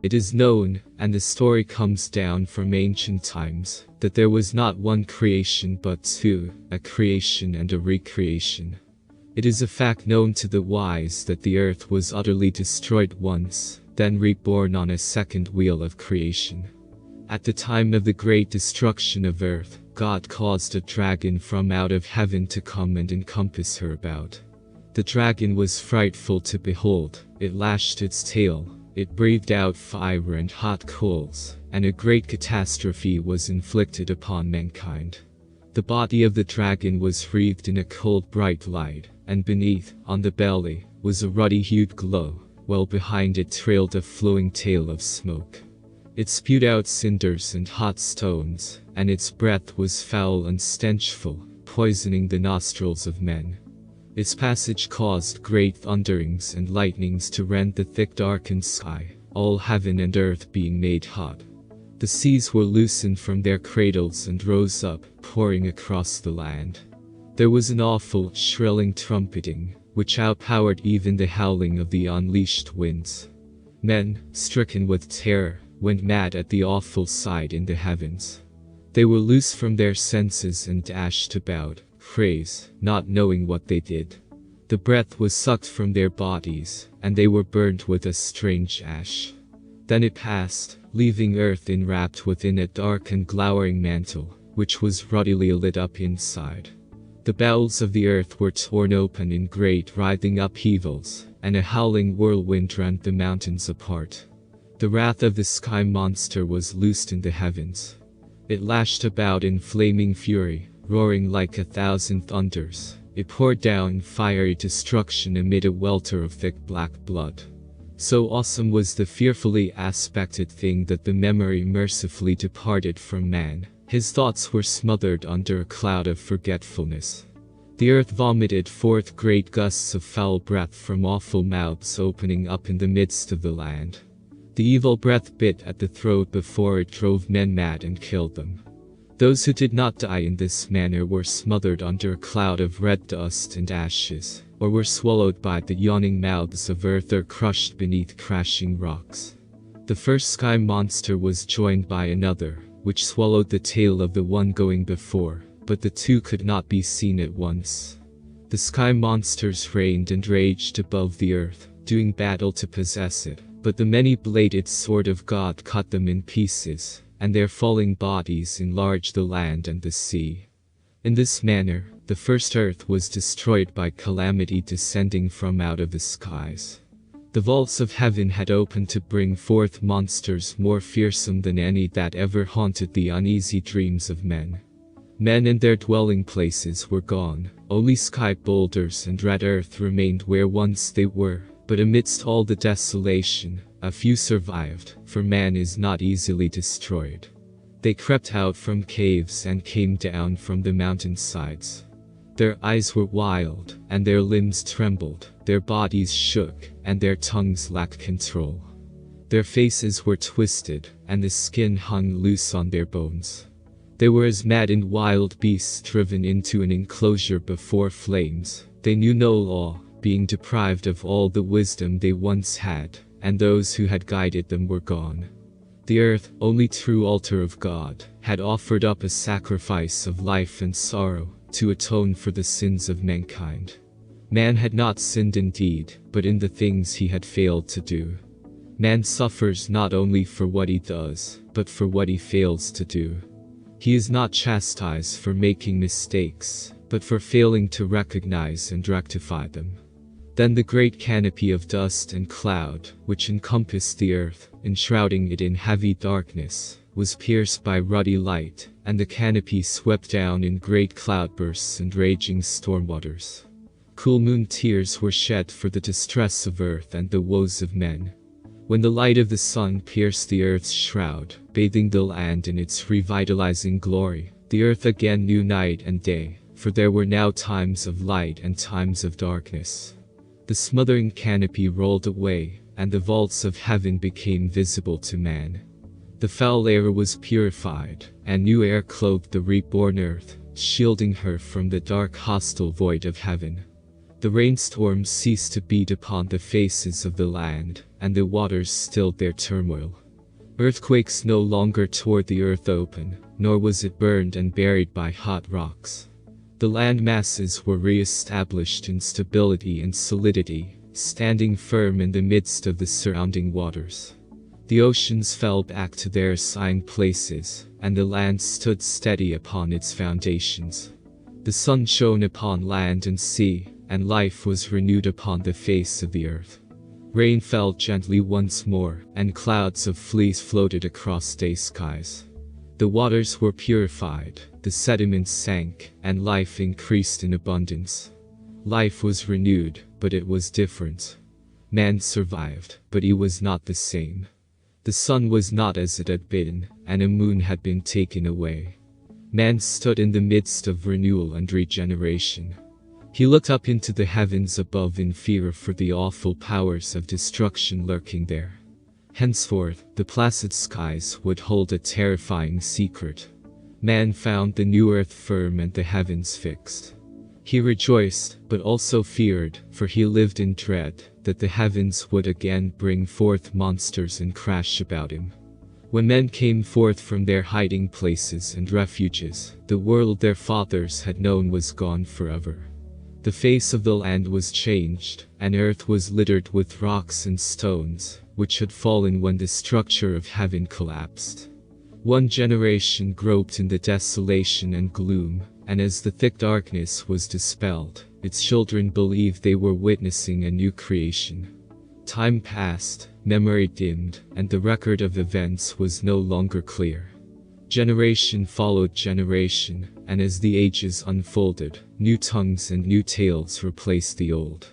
It is known, and the story comes down from ancient times, that there was not one creation but two, a creation and a recreation. It is a fact known to the wise that the earth was utterly destroyed once, then reborn on a second wheel of creation. At the time of the great destruction of earth, God caused a dragon from out of heaven to come and encompass her about. The dragon was frightful to behold, it lashed its tail, it breathed out fire and hot coals, and a great catastrophe was inflicted upon mankind. The body of the dragon was wreathed in a cold bright light, and beneath, on the belly, was a ruddy-hued glow, while behind it trailed a flowing tail of smoke. It spewed out cinders and hot stones, and its breath was foul and stenchful, poisoning the nostrils of men. Its passage caused great thunderings and lightnings to rend the thick darkened sky, all heaven and earth being made hot. The seas were loosened from their cradles and rose up, pouring across the land. There was an awful, shrilling trumpeting, which outpowered even the howling of the unleashed winds. Men, stricken with terror, went mad at the awful sight in the heavens. They were loose from their senses and dashed about, praise, not knowing what they did. The breath was sucked from their bodies, and they were burnt with a strange ash. Then it passed, leaving earth enwrapped within a dark and glowering mantle, which was ruddily lit up inside. The bowels of the earth were torn open in great writhing upheavals, and a howling whirlwind rent the mountains apart. The wrath of the sky monster was loosed in the heavens. It lashed about in flaming fury, roaring like 1,000 thunders. It poured down fiery destruction amid a welter of thick black blood. So awesome was the fearfully aspected thing that the memory mercifully departed from man. His thoughts were smothered under a cloud of forgetfulness. The earth vomited forth great gusts of foul breath from awful mouths opening up in the midst of the land. The evil breath bit at the throat before it drove men mad and killed them. Those who did not die in this manner were smothered under a cloud of red dust and ashes, or were swallowed by the yawning mouths of earth or crushed beneath crashing rocks. The first sky monster was joined by another, which swallowed the tail of the one going before, but the two could not be seen at once. The sky monsters reigned and raged above the earth, doing battle to possess it, but the many-bladed sword of God cut them in pieces, and their falling bodies enlarged the land and the sea. In this manner, the first earth was destroyed by calamity descending from out of the skies. The vaults of heaven had opened to bring forth monsters more fearsome than any that ever haunted the uneasy dreams of men. Men and their dwelling places were gone, only sky boulders and red earth remained where once they were, but amidst all the desolation, a few survived, for man is not easily destroyed. They crept out from caves and came down from the mountain sides. Their eyes were wild, and their limbs trembled, their bodies shook, and their tongues lacked control. Their faces were twisted, and the skin hung loose on their bones. They were as mad and wild beasts driven into an enclosure before flames. They knew no law, being deprived of all the wisdom they once had, and those who had guided them were gone. The earth, only true altar of God, had offered up a sacrifice of life and sorrow, to atone for the sins of mankind. Man had not sinned in deed, but in the things he had failed to do. Man suffers not only for what he does, but for what he fails to do. He is not chastised for making mistakes, but for failing to recognize and rectify them. Then the great canopy of dust and cloud, which encompassed the earth, enshrouding it in heavy darkness, was pierced by ruddy light, and the canopy swept down in great cloudbursts and raging storm waters. Cool moon tears were shed for the distress of earth and the woes of men. When the light of the sun pierced the earth's shroud, bathing the land in its revitalizing glory, the earth again knew night and day, for there were now times of light and times of darkness. The smothering canopy rolled away, and the vaults of heaven became visible to man. The foul air was purified, and new air clothed the reborn earth, shielding her from the dark hostile void of heaven. The rainstorms ceased to beat upon the faces of the land, and the waters stilled their turmoil. Earthquakes no longer tore the earth open, nor was it burned and buried by hot rocks. The land masses were re-established in stability and solidity, standing firm in the midst of the surrounding waters. The oceans fell back to their assigned places, and the land stood steady upon its foundations. The sun shone upon land and sea, and life was renewed upon the face of the earth. Rain fell gently once more, and clouds of fleece floated across day skies. The waters were purified, the sediments sank, and life increased in abundance. Life was renewed, but it was different. Man survived, but he was not the same. The sun was not as it had been, and a moon had been taken away. Man stood in the midst of renewal and regeneration. He looked up into the heavens above in fear for the awful powers of destruction lurking there. Henceforth, the placid skies would hold a terrifying secret. Man found the new earth firm and the heavens fixed. He rejoiced, but also feared, for he lived in dread that the heavens would again bring forth monsters and crash about him. When men came forth from their hiding places and refuges, the world their fathers had known was gone forever. The face of the land was changed, and earth was littered with rocks and stones, which had fallen when the structure of heaven collapsed. One generation groped in the desolation and gloom, and as the thick darkness was dispelled, its children believed they were witnessing a new creation. Time passed, memory dimmed, and the record of events was no longer clear. Generation followed generation, and as the ages unfolded, new tongues and new tales replaced the old.